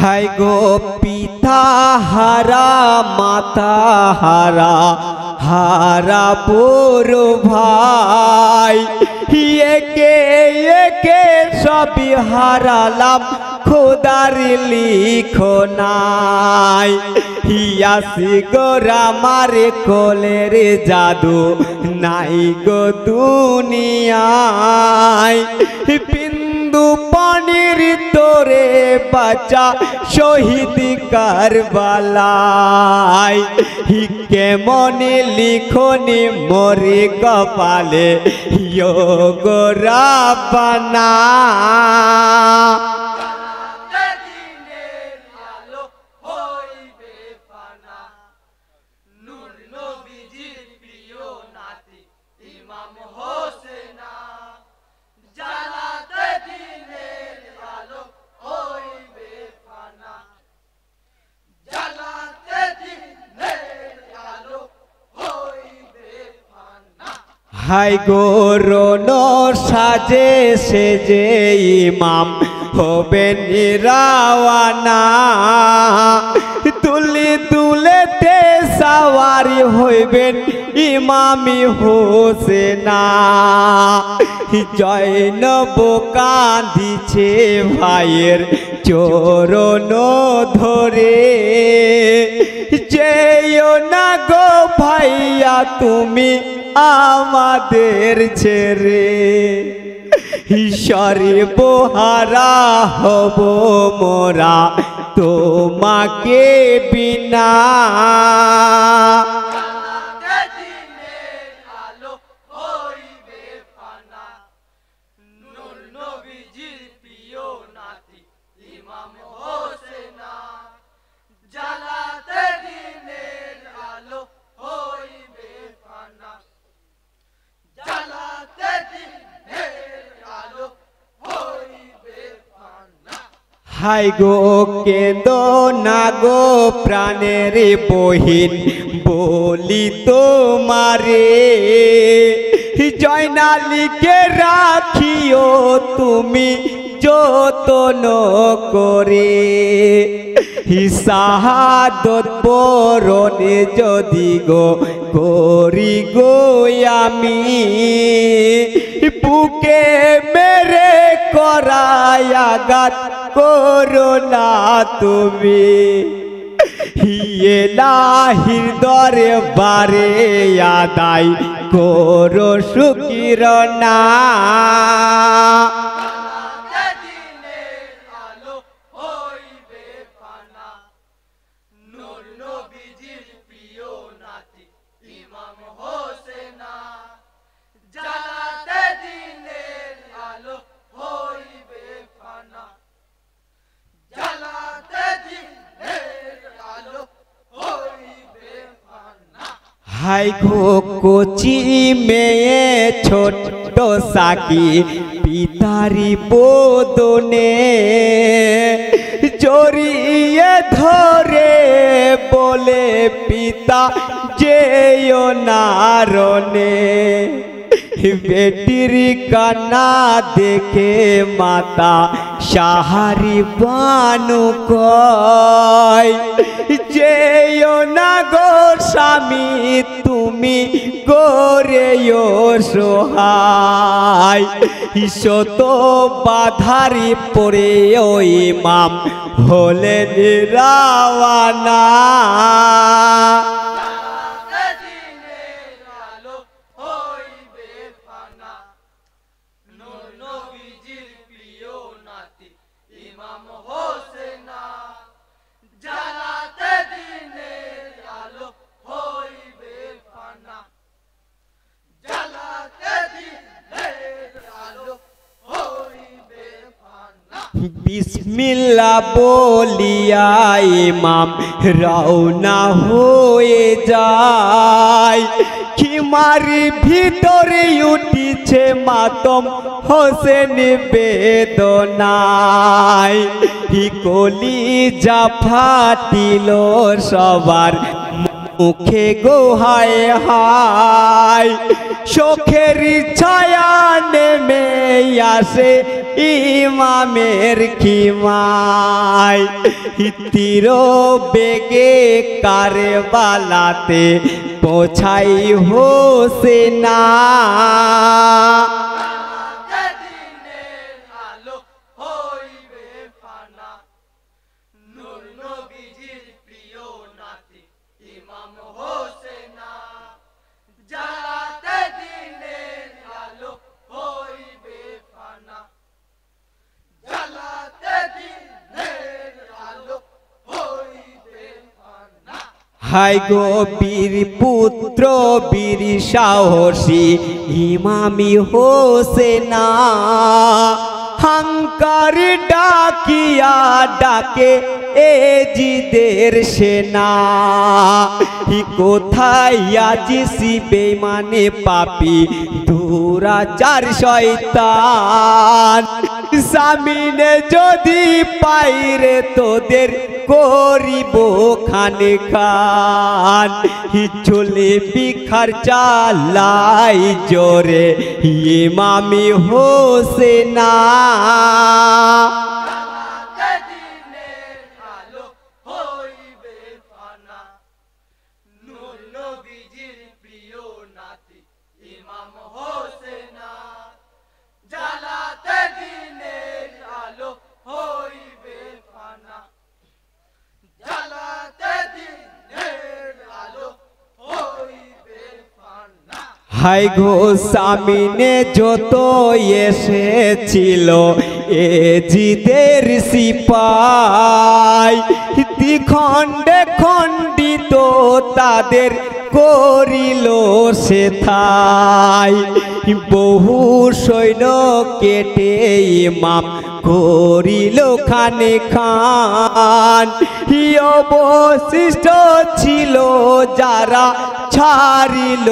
हाय गो पिता हारा माता हारा हारा बोरो भाई एके सभी हारालाम खुदार लिखो नाई हियासी गोरा मारे कोलेर जादू नाई गो दुनियाय बिंदु पानिर तोरे बच्चा शहीद करबलाय हि केमने लिखोनी मोरे कपाले यो गोरा बना हाय गोरोनो साजे सेजे इमाम होबेन रावाना तुले तुले ते सवारी होइबेन इमामी होसेना जैनब कांदिछे भाइयेर चोरनो धरे जेयो ना गो भाइया तुमी आमादेर छेड़े সর্বহারা হব মোরা তোমাকে বিনা हाय गो केंदो ना गो प्राणेर बहिन बोली तोमारे जयनालीके राखियो तुमी যতন করে শাহাদত বরণে যদি গো করি গো আমি বুকে মেরে করায়াঘাত করো না তুমি ইলাহির দরবারে আদায় করো শুকরানা हाय गो कोची में छोटो साकी पितारी बोदने चोरिए धरे बोले पिता जेयो नारने बेटीर कान्ना देखे माता साहारी बानु कय जेयो ना गो स्वामी तुमी गोरेयो सोहाय शत बाधारी पड़े ओ इमाम हलेन रावाना बिस्मिल्लाह बोलिया इमाम रওনা হয়ে যায় খিমারি ভিতরে উঠিছে মাতম হোসেন বেদনায় কলিজা ফাটিল সবার মুখে গো হায় হায় শোকের ছায়া নেমে আসে ইমামের খিমায় তীর বেগে কারবালাতে পৌঁছাই হোসেনা হায় গো বীর পুত্র বীর সাহসী ইমামি হোসেনা হাঙ্কার ডাকিয়া ডাকে এজিদের সেনা কোথায় আজিসি বেঈমানে পাপী দুরাচার শয়তান সামিনে যদি পাইরে তোদের করিব খানে খান চলে বিখার চালাই জোরে ইমামি হোসেনা হায় গো সামিনে যত এসেছিল এজিদের সিপাই দ্বিখণ্ডে খণ্ডিত তাদের করিল সেথায় বহু সৈন্য কেটে ইমাম করিল খানে খান অবশিষ্ট ছিল যারা ছাড়িল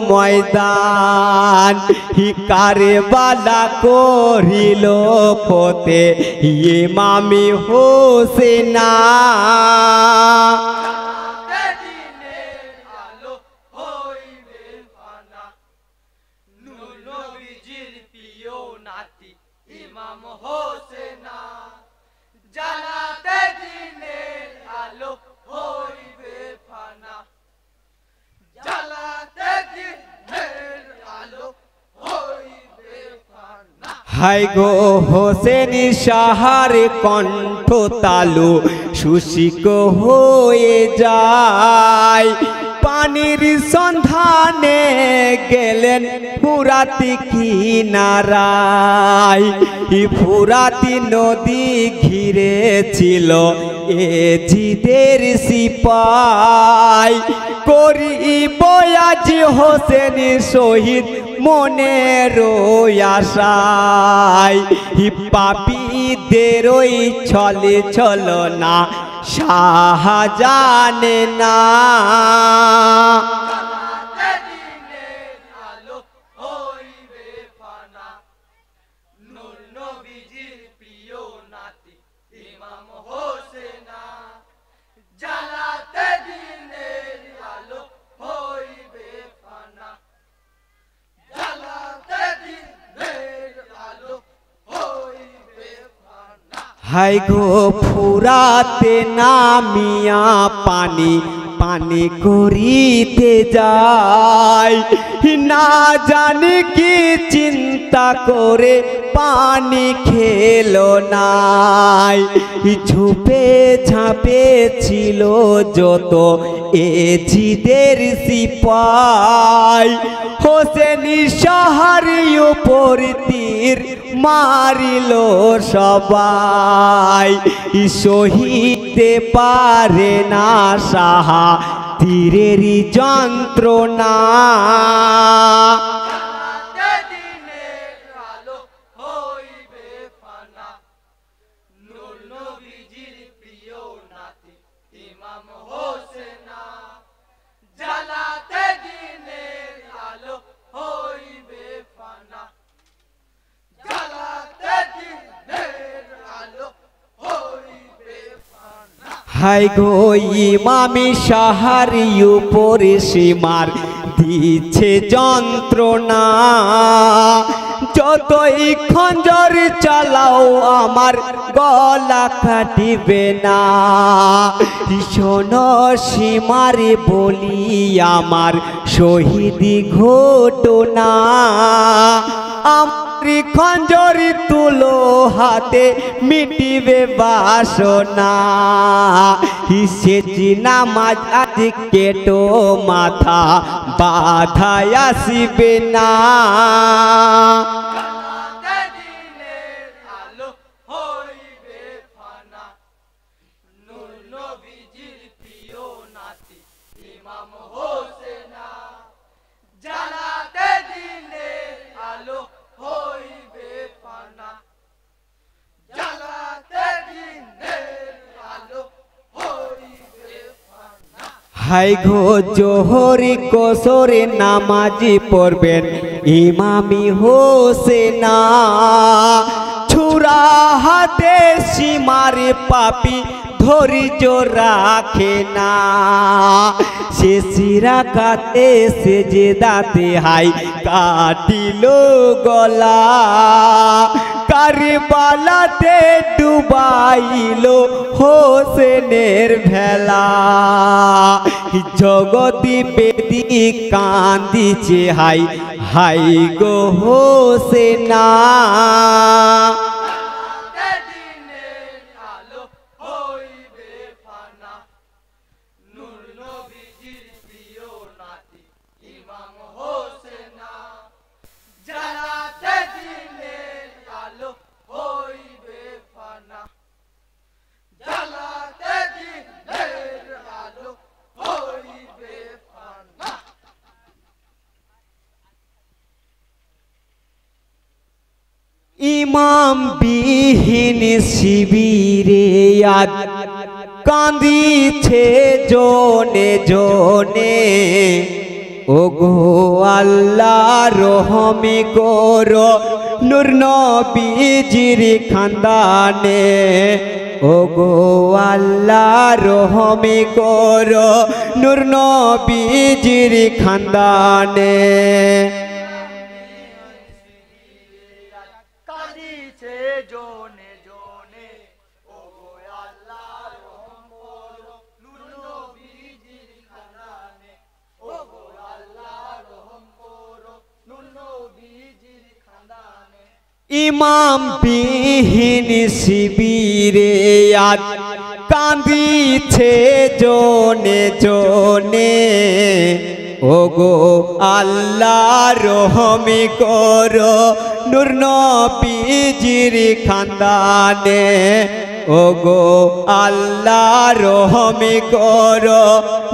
ময়দান কারবালা করিল ফতে ইমামি হোসেনা হায় গো হোসেন সাহার কণ্ঠ তালু শুষ্ক হয়ে যায় পানির সন্ধানে গেলেন ফুরাতি কিনারায় ফুরাতি নদী ঘিরে ছিল এজিদের সিপাই করিব আজ হোসেন শহীদ মনের আশায় পাপীদেরই ছলে ছলনা শাহজানে না হায় গো ফুরাতে নামিয়া পানি পানি করিতে যায় না জানি কি চিন্তা করে পানি খেলো নাই ঝুপে ঝাঁপে ছিল যত এজিদের সিপাই হোসেন সাহার উপর তীর মারিল সবাই সহিতে পারে না সাহা তীরেরই যন্ত্রণা হাই গো ইমামি সাহারি উপরে সীমার দিচ্ছে যন্ত্রণা যতই খঞ্জর চালাও আমার গলা কাটিবে না শোনো সীমারে বলি আমার শহীদি ঘটনা আমার খঞ্জরি তুলো হাতে মিটিবে বাসনা হিসেছি নামাজ আজ কেটো মাথা বাধায় আসিবে না হাই গো জোহরি কোসরে নামাজি পড়বেন ইমামি হোসেনা ছুরা হাতে সীমারে পাপি ধৈর্য রাখে না সে সিরা কাতে সে যে দাতে হাই কাটিল গলা কারবালাতে ডুবাইল হোসেনের ভেলা জগতি বেদি কান্দিছে হাই হাই গো হোসেনা ইমাম বিহীন শিবিরে আজ কাঁদিছে জনে জনে ওগো আল্লাহ রহমি করো নূর নবীজির খানদানে ওগো আল্লাহ রহমি করো নূর নবীজির খানদানে ইমাম বিহীন শিবিরে আজ কাঁদিছে জনে জনে ওগো আল্লাহ রহমি করো নূর নবীজির খানদানে ওগো আল্লাহ রহমি করো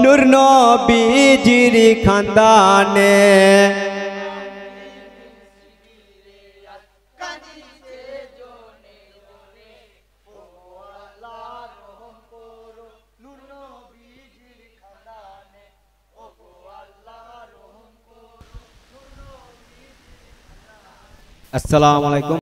নূর নবীজির খানদানে আসসালামু আলাইকুম।